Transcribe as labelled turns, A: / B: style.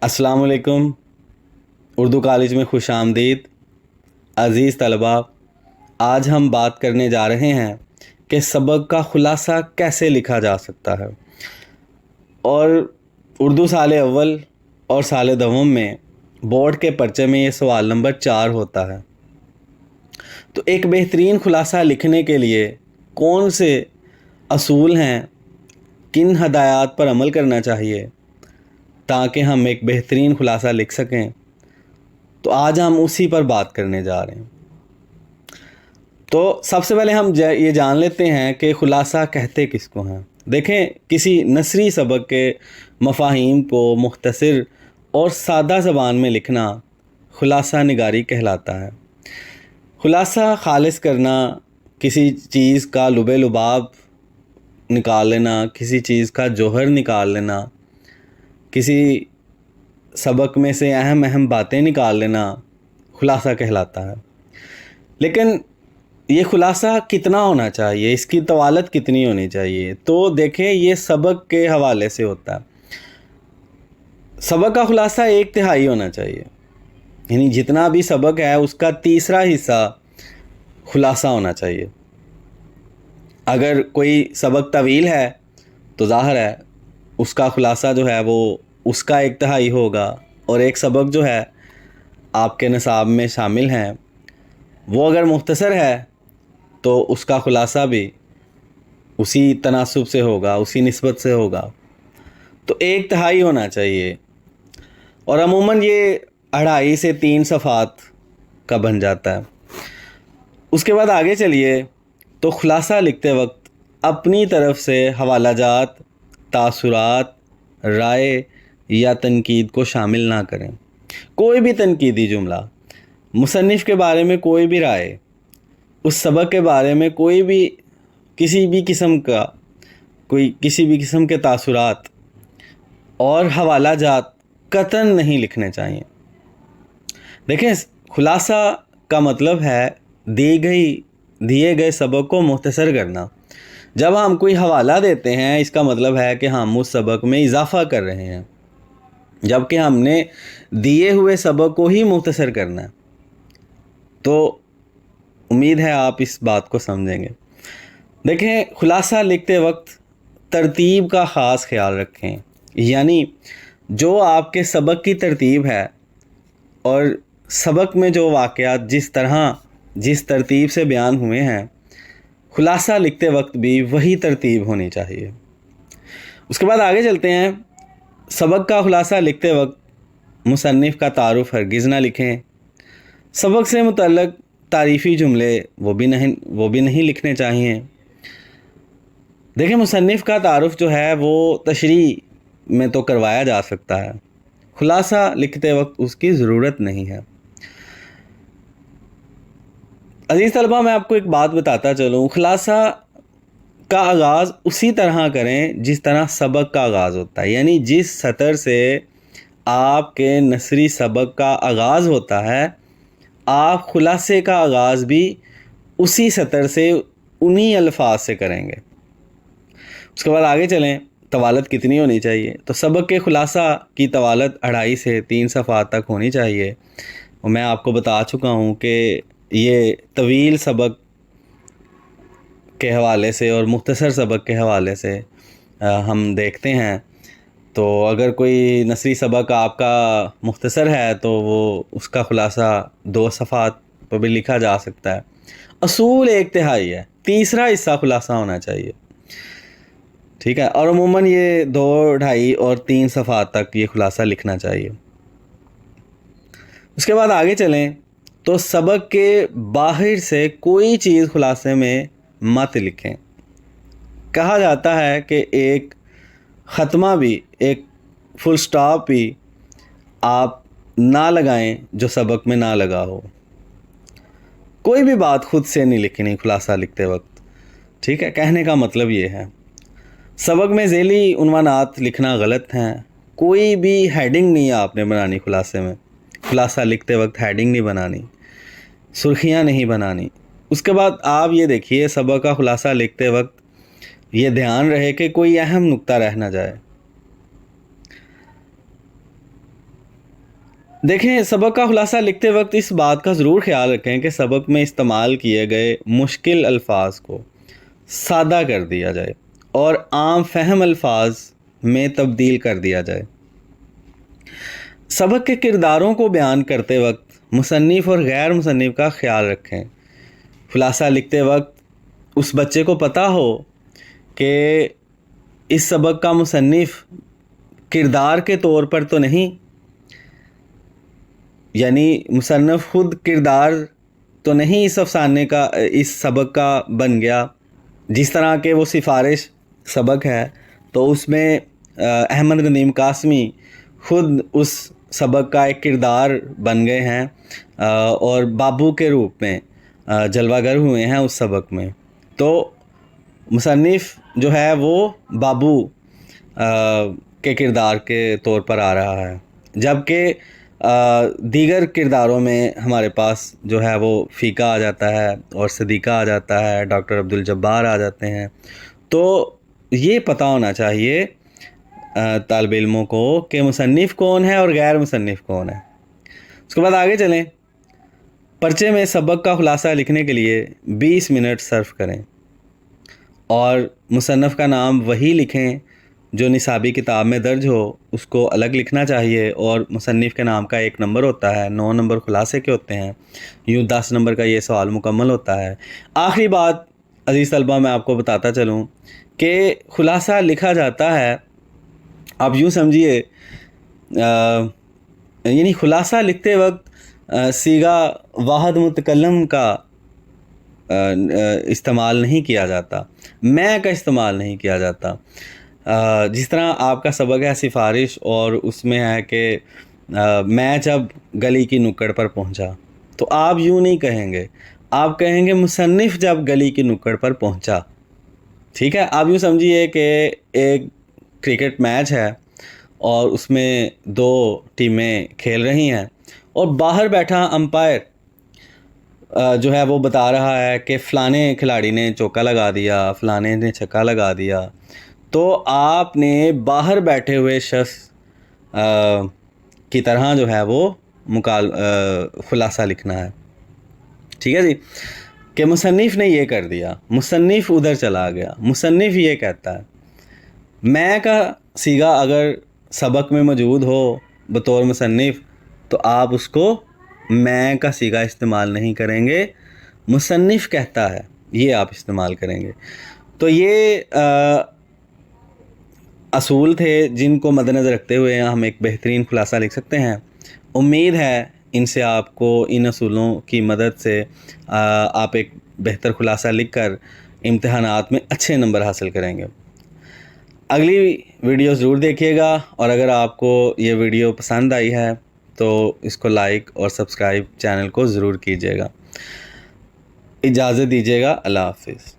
A: अस्सलाम वालेकुम। उर्दू कॉलेज में खुश आमदीद। अज़ीज़ तलबा, आज हम बात करने जा रहे हैं कि सबक का ख़ुलासा कैसे लिखा जा सकता है। और उर्दू साल अव्वल और साल दवम में बोर्ड के पर्चे में ये सवाल नंबर 4 होता है। तो एक बेहतरीन ख़ुलासा लिखने के लिए कौन से असूल हैं, किन हदायत पर अमल करना चाहिए ताकि हम एक बेहतरीन ख़ुलासा लिख सकें, तो आज हम उसी पर बात करने जा रहे हैं। तो सबसे पहले हम ये जान लेते हैं कि ख़ुलासा कहते किसको हैं। देखें, किसी नसरी सबक के मफ़ाहीम को मुख्तसर और सादा ज़बान में लिखना ख़ुलासा निगारी कहलाता है। ख़ुलासा खालिस करना, किसी चीज़ का लुबे लुबाब निकाल लेना, किसी चीज़ का जौहर निकाल लेना, किसी सबक में से अहम अहम बातें निकाल लेना ख़ुलासा कहलाता है। लेकिन ये ख़ुलासा कितना होना चाहिए, इसकी तवालत कितनी होनी चाहिए, तो देखें ये सबक के हवाले से होता है। सबक का ख़ुलासा 1/3 होना चाहिए, यानी जितना भी सबक है उसका 1/3 हिस्सा ख़ुलासा होना चाहिए। अगर कोई सबक तवील है तो ज़ाहिर है उसका ख़ुलासा जो है वो उसका 1/3 होगा, और एक सबक जो है आपके निसाब में शामिल हैं वो अगर मुख्तसर है तो उसका ख़ुलासा भी उसी तनासुब से होगा, उसी निस्बत से होगा। तो 1/3 होना चाहिए, और अमूमन ये 2.5 से 3 सफ़ात का बन जाता है। उसके बाद आगे चलिए, तो ख़ुलासा लिखते वक्त अपनी तरफ से हवालाजात, तासुरात, राय या तनकीद को शामिल ना करें। कोई भी तनकीदी जुमला, मुसन्निफ़ के बारे में कोई भी राय, उस सबक के बारे में कोई भी किसी भी किस्म के तासुरात और हवालाजात कतन नहीं लिखने चाहिए। देखें, ख़ुलासा का मतलब है दिए गए सबक को मुख्तसर करना। जब हम कोई हवाला देते हैं इसका मतलब है कि हम उस सबक में इजाफ़ा कर रहे हैं, जबकि हमने दिए हुए सबक को ही मुख्तसर करना है। तो उम्मीद है आप इस बात को समझेंगे। देखें, ख़ुलासा लिखते वक्त तरतीब का ख़ास ख्याल रखें, यानी जो आपके सबक की तरतीब है और सबक में जो वाक़यात जिस तरतीब से बयान हुए हैं, ख़ुलासा लिखते वक्त भी वही तरतीब होनी चाहिए। उसके बाद आगे चलते हैं। सबक का ख़ुलासा लिखते वक्त मुसन्निफ़ का तारुफ़ हरगिज़ ना लिखें। सबक से मुतल्लक़ तारीफ़ी जुमले वो भी नहीं लिखने चाहिए। देखिए, मुसन्निफ़ का तारुफ़ जो है वो तशरीह में तो करवाया जा सकता है, ख़ुलासा लिखते वक्त उसकी ज़रूरत नहीं है। अज़ीज़ तलबा, मैं आपको एक बात बताता चलूँ, ख़ुलासा का आगाज़ उसी तरह करें जिस तरह सबक का आगाज़ होता है, यानी जिस सतर से आपके नसरी सबक का आगाज़ होता है, आप ख़ुलासे का आगाज़ भी उसी सतर से, उन्हीं अल्फाज से करेंगे। उसके बाद आगे चलें, तवालत कितनी होनी चाहिए। तो सबक के ख़ुलासा की तवालत 2.5 से 3 सफ़ात तक होनी चाहिए। और मैं आपको बता चुका हूँ कि ये तवील सबक के हवाले से और मुख्तसर सबक के हवाले से हम देखते हैं। तो अगर कोई नसरी सबक आपका मुख्तसर है तो वो उसका ख़ुलासा 2 सफ़ात पर भी लिखा जा सकता है। असूल 1/3 है, 1/3 हिस्सा ख़ुलासा होना चाहिए, ठीक है। और अमूमन ये 2, 2.5 और 3 सफ़ात तक ये ख़ुलासा लिखना चाहिए। उसके बाद आगे चलें, तो सबक के बाहर से कोई चीज़ ख़ुलासे में मत लिखें। कहा जाता है कि एक ख़त्मा भी, एक फुल स्टॉप भी आप ना लगाएं जो सबक में ना लगा हो। कोई भी बात खुद से नहीं लिखनी ख़ुलासा लिखते वक्त, ठीक है। कहने का मतलब ये है, सबक में ज़ेली उन्वानात लिखना गलत हैं। कोई भी हेडिंग नहीं आपने बनानी ख़ुलासे में, ख़ुलासा लिखते वक्त हेडिंग नहीं बनानी, सुर्खियाँ नहीं बनानी। उसके बाद आप ये देखिए, सबक का ख़ुलासा लिखते वक्त ये ध्यान रहे कि कोई अहम नुक्ता रह ना जाए। دیکھیں سبق کا خلاصہ لکھتے وقت اس بات کا ضرور خیال رکھیں کہ سبق میں استعمال کیے گئے مشکل الفاظ کو سادہ کر دیا جائے اور عام فہم الفاظ میں تبدیل کر دیا جائے۔ سبق کے کرداروں کو بیان کرتے وقت مصنف اور غیر مصنف کا خیال رکھیں۔ خلاصہ لکھتے وقت اس بچے کو پتہ ہو کہ اس سبق کا مصنف کردار کے طور پر تو نہیں، یعنی مصنف خود کردار تو نہیں اس افسانے کا، اس سبق کا بن گیا۔ جس طرح کہ وہ سفارش سبق ہے تو اس میں احمد ندیم قاسمی خود اس سبق کا ایک کردار بن گئے ہیں اور بابو کے روپ میں جلوہ گر ہوئے ہیں اس سبق میں۔ تو مصنف جو ہے وہ بابو کے کردار کے طور پر آ رہا ہے، جبکہ دیگر کرداروں میں ہمارے پاس جو ہے وہ فیقہ آ جاتا ہے اور صدیقہ آ جاتا ہے، ڈاکٹر عبدالجبار آ جاتے ہیں۔ تو یہ پتہ ہونا چاہیے طالب علموں کو کہ مصنف کون ہے اور غیر مصنف کون ہے۔ اس کے بعد آگے چلیں۔ پرچے میں سبق کا خلاصہ لکھنے کے لیے 20 منٹ صرف کریں اور مصنف کا نام وہی لکھیں جو نصابی کتاب میں درج ہو، اس کو الگ لکھنا چاہیے، اور مصنف کے نام کا 1 نمبر ہوتا ہے، 9 نمبر خلاصے کے ہوتے ہیں، یوں 10 نمبر کا یہ سوال مکمل ہوتا ہے۔ آخری بات عزیز طلبہ میں آپ کو بتاتا چلوں کہ خلاصہ لکھا جاتا ہے، آپ یوں سمجھیے یعنی خلاصہ لکھتے وقت صیغہ واحد متکلم کا استعمال نہیں کیا جاتا، میں کا استعمال نہیں کیا جاتا۔ جس طرح آپ کا سبق ہے سفارش اور اس میں ہے کہ میں جب گلی کی نکڑ پر پہنچا، تو آپ یوں نہیں کہیں گے، آپ کہیں گے مصنف جب گلی کی نکڑ پر پہنچا۔ ٹھیک ہے، آپ یوں سمجھیے کہ ایک کرکٹ میچ ہے اور اس میں 2 ٹیمیں کھیل رہی ہیں اور باہر بیٹھا امپائر جو ہے وہ بتا رہا ہے کہ فلانے کھلاڑی نے چوکا لگا دیا، فلانے نے چھکا لگا دیا، تو آپ نے باہر بیٹھے ہوئے شخص کی طرح جو ہے وہ خلاصہ لکھنا ہے۔ ٹھیک ہے جی، کہ مصنف نے یہ کر دیا، مصنف ادھر چلا گیا، مصنف یہ کہتا ہے۔ میں کا صیغہ اگر سبق میں موجود ہو بطور مصنف تو آپ اس کو میں کا صیغہ استعمال نہیں کریں گے، مصنف کہتا ہے یہ آپ استعمال کریں گے۔ تو یہ اصول تھے جن کو مد نظر رکھتے ہوئے ہم ایک بہترین خلاصہ لکھ سکتے ہیں۔ امید ہے ان سے آپ کو ان اصولوں کی مدد سے آپ ایک بہتر خلاصہ لکھ کر امتحانات میں اچھے نمبر حاصل کریں گے۔ اگلی ویڈیو ضرور دیکھیے گا، اور اگر آپ کو یہ ویڈیو پسند آئی ہے تو اس کو لائک اور سبسکرائب چینل کو ضرور کیجیے گا۔ اجازت دیجیے گا، اللہ حافظ۔